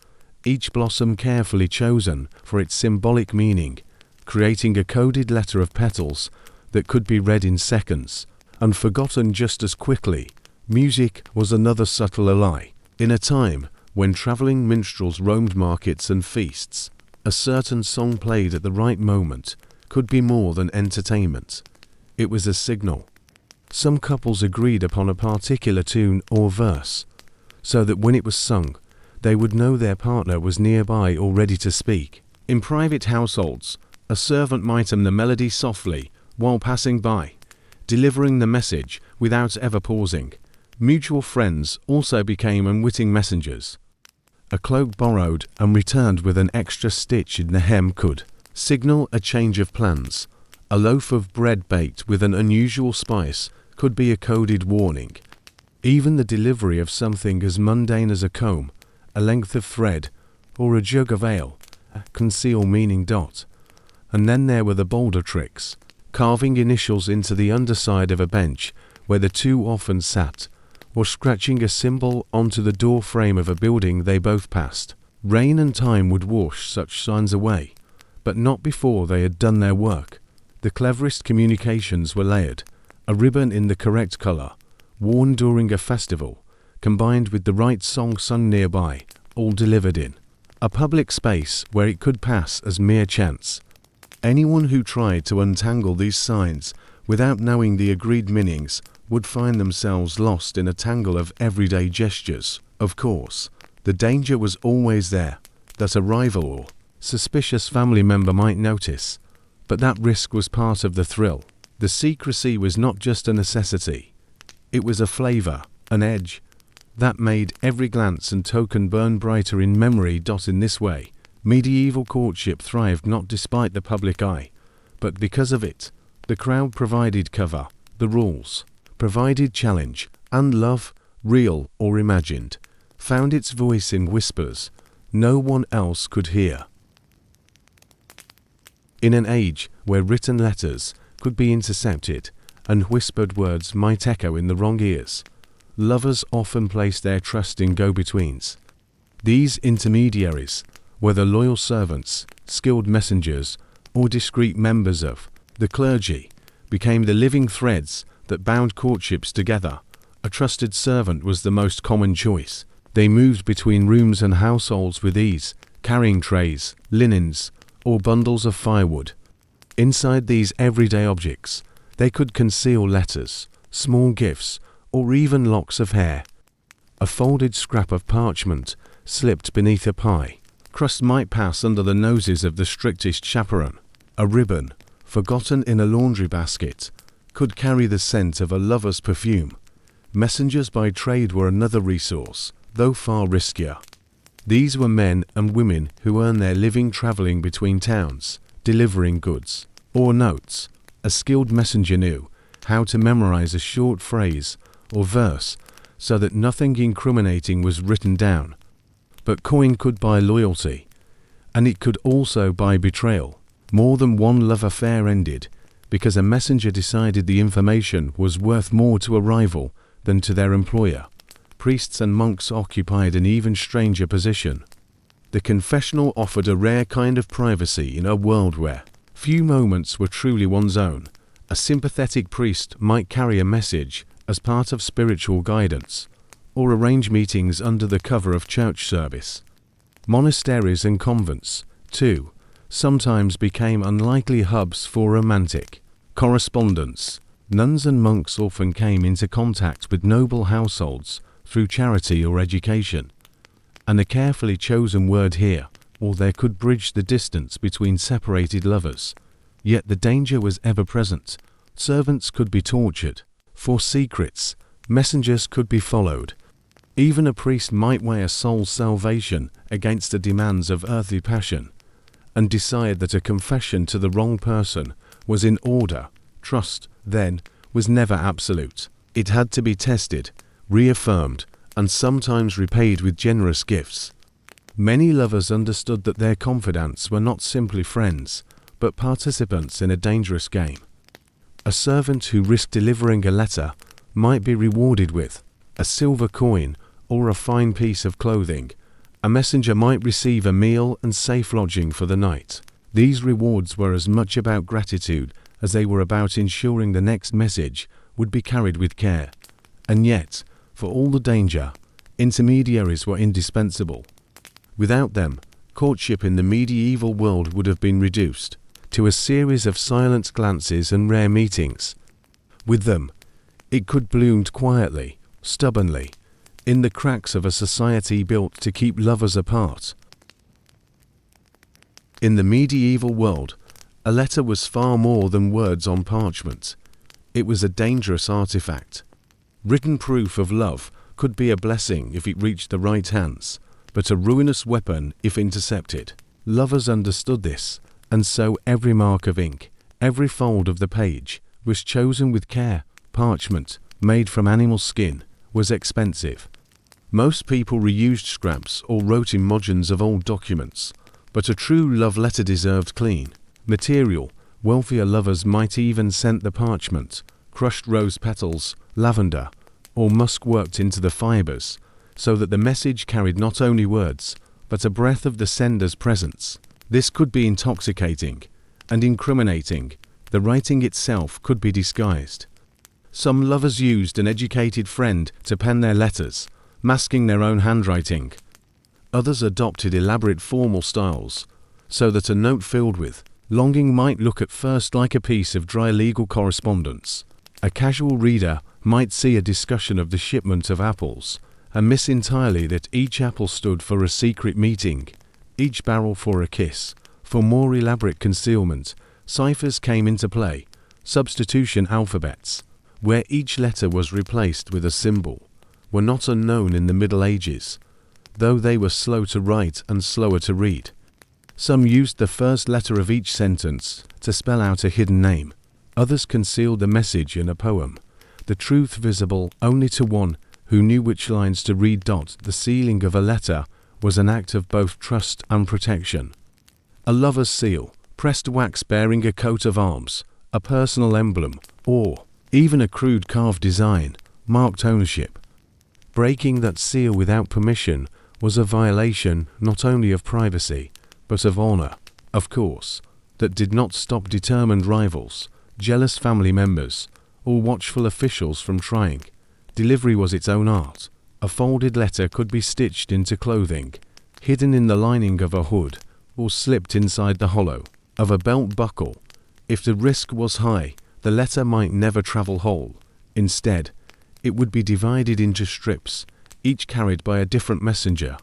each blossom carefully chosen for its symbolic meaning, creating a coded letter of petals that could be read in seconds and forgotten just as quickly. Music was another subtle ally. In a time when traveling minstrels roamed markets and feasts, a certain song played at the right moment could be more than entertainment. It was a signal. Some couples agreed upon a particular tune or verse, so that when it was sung, they would know their partner was nearby or ready to speak. In private households, a servant might hum the melody softly while passing by, delivering the message without ever pausing. Mutual friends also became unwitting messengers. A cloak borrowed and returned with an extra stitch in the hem could signal a change of plans. A loaf of bread baked with an unusual spice could be a coded warning. Even the delivery of something as mundane as a comb, a length of thread, or a jug of ale, conceal meaning. And then there were the bolder tricks, carving initials into the underside of a bench where the two often sat, or scratching a symbol onto the door frame of a building they both passed. Rain and time would wash such signs away, but not before they had done their work. The cleverest communications were layered, a ribbon in the correct color, worn during a festival, combined with the right song sung nearby, all delivered in a public space where it could pass as mere chance. Anyone who tried to untangle these signs without knowing the agreed meanings would find themselves lost in a tangle of everyday gestures. Of course, the danger was always there, that a rival or suspicious family member might notice, but that risk was part of the thrill. The secrecy was not just a necessity, it was a flavor, an edge, that made every glance and token burn brighter in memory. In this way, medieval courtship thrived not despite the public eye, but because of it. The crowd provided cover, the rules provided challenge, and love, real or imagined, found its voice in whispers no one else could hear. In an age where written letters could be intercepted and whispered words might echo in the wrong ears, lovers often placed their trust in go-betweens. These intermediaries, whether loyal servants, skilled messengers, or discreet members of the clergy, became the living threads that bound courtships together. A trusted servant was the most common choice. They moved between rooms and households with ease, carrying trays, linens, or bundles of firewood. Inside these everyday objects, they could conceal letters, small gifts, or even locks of hair. A folded scrap of parchment slipped beneath a pie crust might pass under the noses of the strictest chaperone. A ribbon, forgotten in a laundry basket, could carry the scent of a lover's perfume. Messengers by trade were another resource, though far riskier. These were men and women who earned their living traveling between towns, delivering goods or notes. A skilled messenger knew how to memorize a short phrase or verse so that nothing incriminating was written down. But coin could buy loyalty, and it could also buy betrayal. More than one love affair ended because a messenger decided the information was worth more to a rival than to their employer. priests and monks occupied an even stranger position. The confessional offered a rare kind of privacy in a world where few moments were truly one's own. A sympathetic priest might carry a message as part of spiritual guidance, or arrange meetings under the cover of church service. Monasteries and convents, too, sometimes became unlikely hubs for romantic correspondence. Nuns and monks often came into contact with noble households through charity or education, and a carefully chosen word here or there could bridge the distance between separated lovers. Yet the danger was ever present. Servants could be tortured for secrets, messengers could be followed. Even a priest might weigh a soul's salvation against the demands of earthly passion, and decide that a confession to the wrong person was in order. Trust, then, was never absolute. It had to be tested, reaffirmed, and sometimes repaid with generous gifts. Many lovers understood that their confidants were not simply friends, but participants in a dangerous game. A servant who risked delivering a letter might be rewarded with a silver coin or a fine piece of clothing. A messenger might receive a meal and safe lodging for the night. These rewards were as much about gratitude as they were about ensuring the next message would be carried with care. And yet, for all the danger, intermediaries were indispensable. Without them, courtship in the medieval world would have been reduced to a series of silent glances and rare meetings. With them, it could bloom quietly, stubbornly, in the cracks of a society built to keep lovers apart. In the medieval world, a letter was far more than words on parchment. It was a dangerous artifact. Written proof of love could be a blessing if it reached the right hands, but a ruinous weapon if intercepted. Lovers understood this, and so every mark of ink, every fold of the page, was chosen with care. Parchment, made from animal skin, was expensive. Most people reused scraps or wrote in margins of old documents, but a true love letter deserved clean material. Wealthier lovers might even scent the parchment, crushed rose petals, lavender, or musk worked into the fibers, so that the message carried not only words, but a breath of the sender's presence. This could be intoxicating and incriminating. The writing itself could be disguised. Some lovers used an educated friend to pen their letters, masking their own handwriting. Others adopted elaborate formal styles, so that a note filled with longing might look at first like a piece of dry legal correspondence. A casual reader might see a discussion of the shipment of apples, and miss entirely that each apple stood for a secret meeting, each barrel for a kiss. For more elaborate concealment, ciphers came into play, substitution alphabets, where each letter was replaced with a symbol, were not unknown in the Middle Ages, though they were slow to write and slower to read. Some used the first letter of each sentence to spell out a hidden name. Others concealed the message in a poem, the truth visible only to one who knew which lines to read. The sealing of a letter was an act of both trust and protection. A lover's seal, pressed wax bearing a coat of arms, a personal emblem, or even a crude carved design, marked ownership. Breaking that seal without permission was a violation not only of privacy, but of honor. Of course, that did not stop determined rivals, jealous family members, or watchful officials from trying. Delivery was its own art. A folded letter could be stitched into clothing, hidden in the lining of a hood, or slipped inside the hollow of a belt buckle. If the risk was high, the letter might never travel whole. Instead, it would be divided into strips, each carried by a different messenger.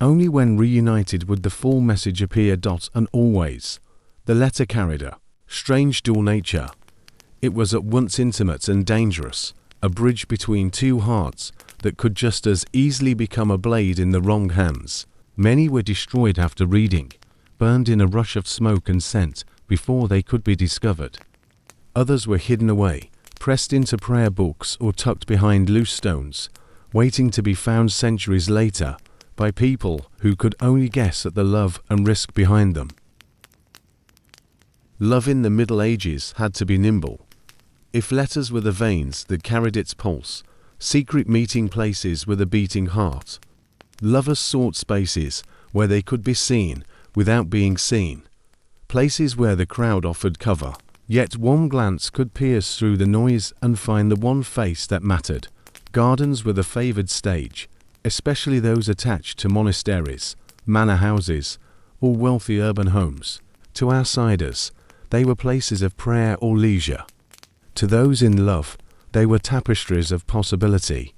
Only when reunited would the full message appear. And always, the letter carried a strange dual nature. It was at once intimate and dangerous, a bridge between two hearts that could just as easily become a blade in the wrong hands. Many were destroyed after reading, burned in a rush of smoke and scent before they could be discovered. Others were hidden away, pressed into prayer books or tucked behind loose stones, waiting to be found centuries later by people who could only guess at the love and risk behind them. Love in the Middle Ages had to be nimble. If letters were the veins that carried its pulse, Secret meeting places with a beating heart. Lovers sought spaces where they could be seen without being seen. Places where the crowd offered cover, yet one glance could pierce through the noise and find the one face that mattered. Gardens were the favored stage, especially those attached to monasteries, manor houses, or wealthy urban homes. To outsiders, they were places of prayer or leisure. To those in love, they were tapestries of possibility.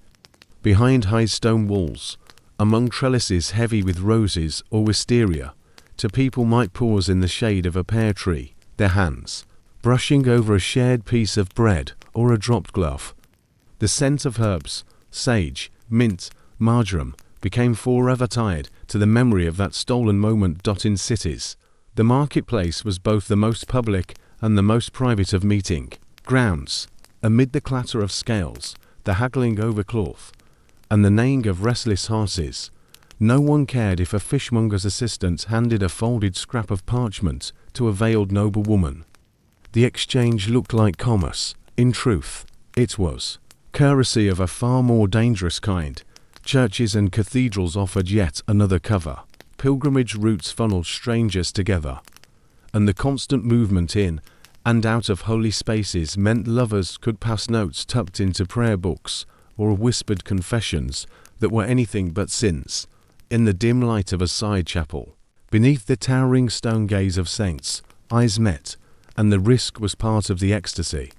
Behind high stone walls, among trellises heavy with roses or wisteria, two people might pause in the shade of a pear tree, their hands brushing over a shared piece of bread or a dropped glove. The scent of herbs, sage, mint, marjoram, became forever tied to the memory of that stolen moment. In cities, the marketplace was both the most public and the most private of meeting grounds. Amid the clatter of scales, the haggling over cloth, and the neighing of restless horses, no one cared if a fishmonger's assistant handed a folded scrap of parchment to a veiled noblewoman. The exchange looked like commerce. In truth, it was currency of a far more dangerous kind. Churches and cathedrals offered yet another cover. Pilgrimage routes funneled strangers together, and the constant movement in and out of holy spaces meant lovers could pass notes tucked into prayer books or whispered confessions that were anything but sins. In the dim light of a side chapel, beneath the towering stone gaze of saints, eyes met, and the risk was part of the ecstasy.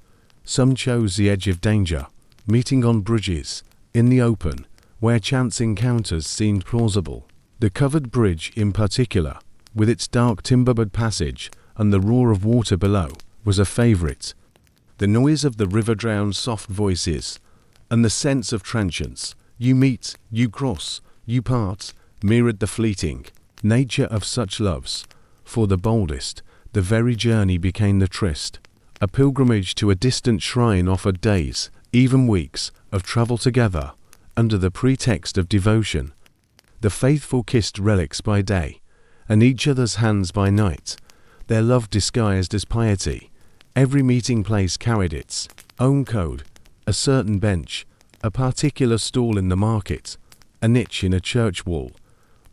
Some chose the edge of danger, meeting on bridges, in the open, where chance encounters seemed plausible. The covered bridge in particular, with its dark timbered passage and the roar of water below, was a favorite. The noise of the river drowned soft voices, and the sense of transience, you meet, you cross, you part, mirrored the fleeting nature of such loves. For the boldest, the very journey became the tryst. A pilgrimage to a distant shrine offered days, even weeks, of travel together, under the pretext of devotion. The faithful kissed relics by day, and each other's hands by night, their love disguised as piety. Every meeting place carried its own code, a certain bench, a particular stall in the market, a niche in a church wall.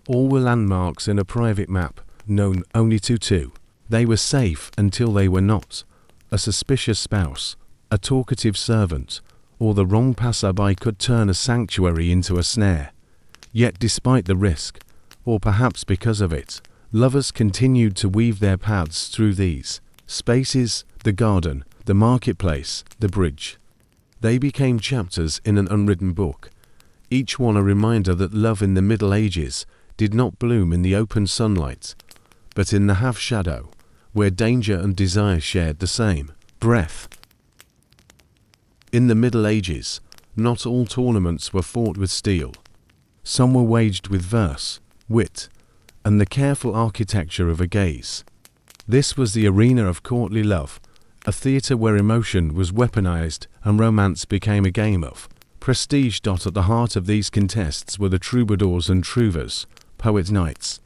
All were landmarks in a private map, known only to two. They were safe until they were not. A suspicious spouse, a talkative servant, or the wrong passerby could turn a sanctuary into a snare. Yet despite the risk, or perhaps because of it, lovers continued to weave their paths through these spaces, the garden, the marketplace, the bridge. They became chapters in an unwritten book, each one a reminder that love in the Middle Ages did not bloom in the open sunlight, but in the half-shadow, where danger and desire shared the same breath. In the Middle Ages, not all tournaments were fought with steel. Some were waged with verse, wit, and the careful architecture of a gaze. This was the arena of courtly love, a theatre where emotion was weaponized and romance became a game of prestige. At the heart of these contests were the troubadours and trouvers, poet knights,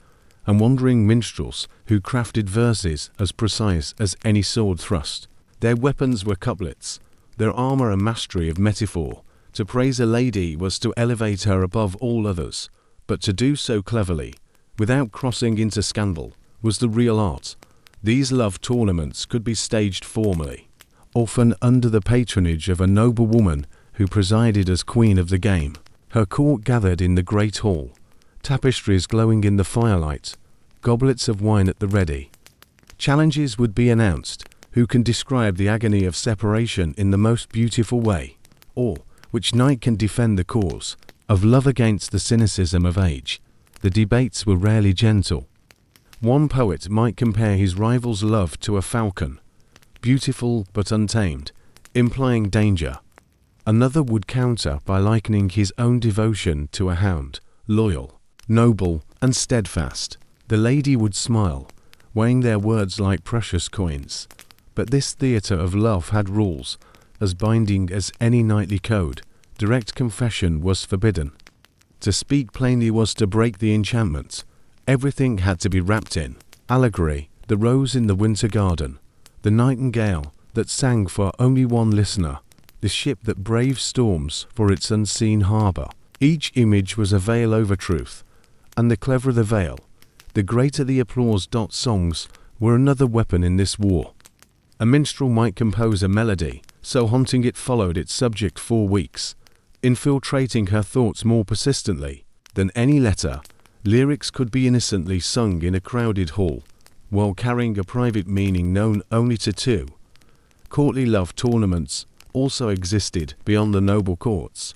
and wandering minstrels who crafted verses as precise as any sword thrust. Their weapons were couplets, their armor a mastery of metaphor. To praise a lady was to elevate her above all others, but to do so cleverly, without crossing into scandal, was the real art. These love tournaments could be staged formally, often under the patronage of a noble woman who presided as queen of the game. Her court gathered in the great hall, tapestries glowing in the firelight, goblets of wine at the ready. Challenges would be announced. Who can describe the agony of separation in the most beautiful way? Or which knight can defend the cause of love against the cynicism of age? The debates were rarely gentle. One poet might compare his rival's love to a falcon, beautiful but untamed, implying danger. Another would counter by likening his own devotion to a hound, loyal, noble, and steadfast. The lady would smile, weighing their words like precious coins. But this theatre of love had rules, as binding as any knightly code. Direct confession was forbidden. To speak plainly was to break the enchantment. Everything had to be wrapped in allegory, the rose in the winter garden, the nightingale that sang for only one listener, the ship that braves storms for its unseen harbor. Each image was a veil over truth, and the cleverer the veil, the greater the applause. Songs were another weapon in this war. A minstrel might compose a melody, so haunting it followed its subject for weeks, infiltrating her thoughts more persistently than any letter. Lyrics could be innocently sung in a crowded hall, while carrying a private meaning known only to two. Courtly love tournaments also existed beyond the noble courts.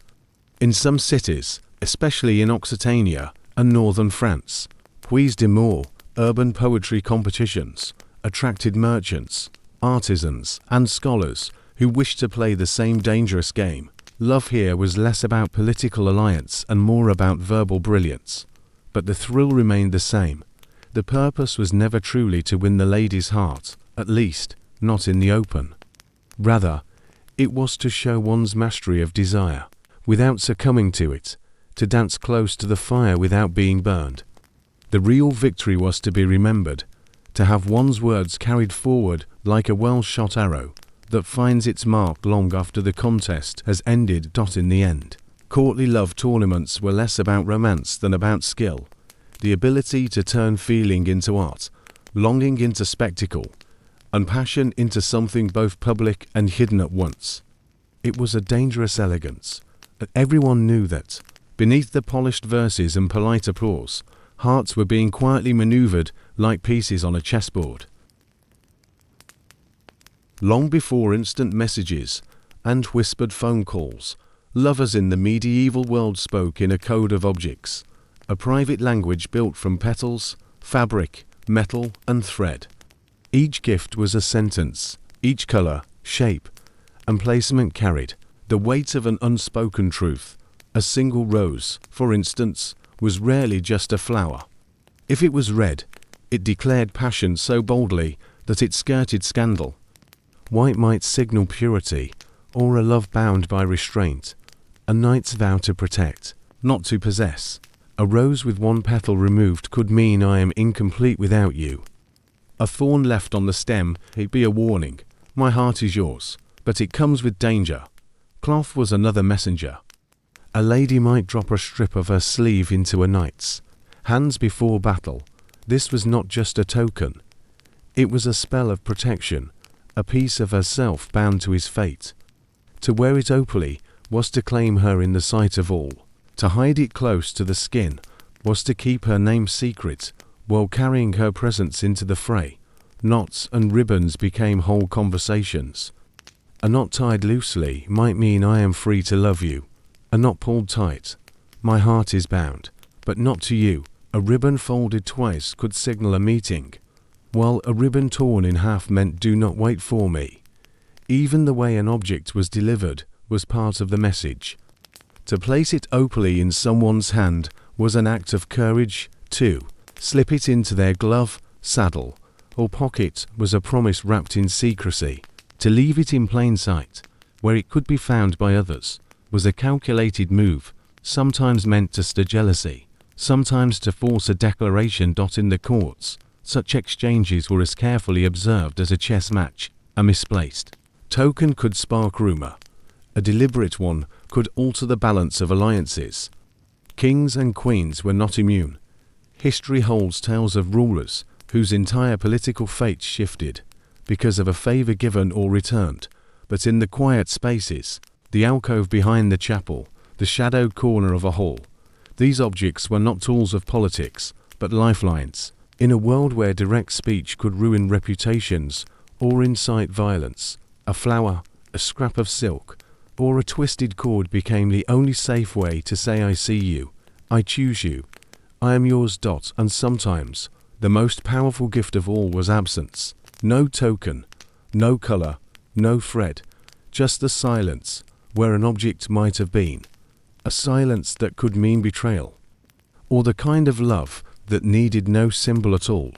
In some cities, especially in Occitania and northern France, Puys d'Amour, urban poetry competitions, attracted merchants, artisans, and scholars who wished to play the same dangerous game. Love here was less about political alliance and more about verbal brilliance. But the thrill remained the same. The purpose was never truly to win the lady's heart, at least, not in the open. Rather, it was to show one's mastery of desire, without succumbing to it, to dance close to the fire without being burned. The real victory was to be remembered, to have one's words carried forward like a well-shot arrow that finds its mark long after the contest has ended. In the end, courtly love tournaments were less about romance than about skill, the ability to turn feeling into art, longing into spectacle, and passion into something both public and hidden at once. It was a dangerous elegance, and everyone knew that, beneath the polished verses and polite applause, hearts were being quietly maneuvered like pieces on a chessboard. Long before instant messages and whispered phone calls, lovers in the medieval world spoke in a code of objects, a private language built from petals, fabric, metal, and thread. Each gift was a sentence, each color, shape, and placement carried the weight of an unspoken truth. A single rose, for instance, was rarely just a flower. If it was red, it declared passion so boldly that it skirted scandal. White might signal purity, or a love bound by restraint, a knight's vow to protect, not to possess. A rose with one petal removed could mean I am incomplete without you. A thorn left on the stem, it'd be a warning. My heart is yours, but it comes with danger. Cloth was another messenger. A lady might drop a strip of her sleeve into a knight's hands before battle. This was not just a token. It was a spell of protection, a piece of herself bound to his fate. To wear it openly was to claim her in the sight of all. To hide it close to the skin was to keep her name secret, while carrying her presence into the fray. Knots and ribbons became whole conversations. A knot tied loosely might mean I am free to love you. A knot pulled tight, my heart is bound, but not to you. A ribbon folded twice could signal a meeting, while a ribbon torn in half meant do not wait for me. Even the way an object was delivered was part of the message. To place it openly in someone's hand was an act of courage. To slip it into their glove, saddle, or pocket was a promise wrapped in secrecy. To leave it in plain sight, where it could be found by others, was a calculated move, sometimes meant to stir jealousy, sometimes to force a declaration. In the courts, such exchanges were as carefully observed as a chess match. A misplaced token could spark rumor. A deliberate one could alter the balance of alliances. Kings and queens were not immune. History holds tales of rulers whose entire political fate shifted because of a favor given or returned. But in the quiet spaces, the alcove behind the chapel, the shadowed corner of a hall, these objects were not tools of politics, but lifelines. In a world where direct speech could ruin reputations or incite violence, a flower, a scrap of silk, or a twisted cord became the only safe way to say I see you, I choose you, I am yours. And sometimes, the most powerful gift of all was absence. No token, no color, no thread, just the silence where an object might have been. A silence that could mean betrayal, or the kind of love that needed no symbol at all.